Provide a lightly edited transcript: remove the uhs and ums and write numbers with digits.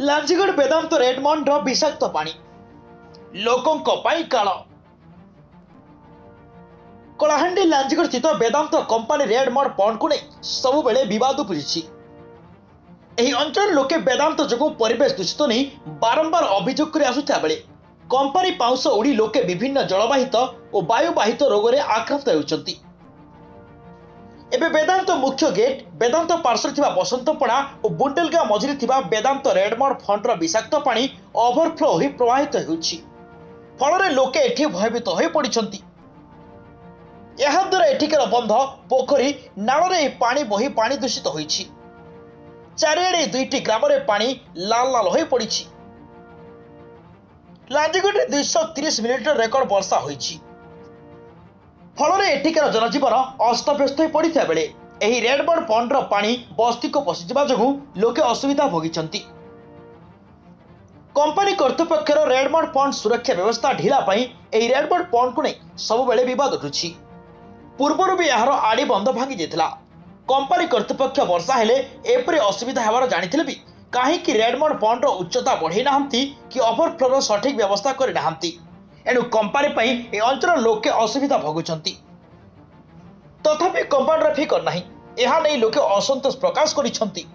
लांजीगढ़ वेदांत Redmond विषाक्त पानी लोकों काल कलाहांडी लांजीगढ़ स्थित वेदांत कंपानी रेडमंड पंड को नहीं सबुबले बद बुझी अंचल लोके वेदांत जो परिवेश दूषित नहीं बारंबार अभियोग कर आसुता बेले कंपानी पाउंश उड़ी लोके विभिन्न जलवाहित और वायुवाहित रोग में आक्रांत होती। एबे वेदांत मुख्य गेट वेदांत पार्श्व बसंतपड़ा और बुंडेलगांव मझिरे वेदांत रेडमंड फंडर विषाक्त पानी ओभरफ्लो हो प्रवाहित होउछि। फल लोके एठी भयभीत हो पड़िछंती। द्वारा एठिकार बंध पोखरी नाଳରେ पानी बही पानी दूषित होइछि। चारिआडे दुईटी ग्राम में पानी लाल लाल हो पड़िछि। लांजीगढ़ 230 मिलिमीटर रेकर्ड वर्षा होइछि। फल एठिकार जनजीवन अस्तव्यस्त हो पड़ता बेले एही रेडमंड पंडर पानी बस्ती को पशिजा जो लोके असुविधा भोगिछंती। कंपानी कर्तृपक्षर रेडमंड पंड सुरक्षा व्यवस्था ढिला पाई एही रेडमंड पंड को नहीं सबुबले विवाद उठुछि। पूर्वर भी यार आड़ी बंध भांगी जाइथिला। कंपानी कर्तृपक्ष वर्षा हेले एपरि असुविधा हेबार जानिथिले भी काहेकि रेडमंड पंडर उच्चता बढ़ाई नाहंती कि ओभरफ्लोर सठिक व्यवस्था करि नाहंती। एणु कंपानी पई ए अंचल लोके असुविधा भोगुछंती। तथापि कंपानीर फिकर नाही। एहा नै लोके असंतोष प्रकाश करिछंती।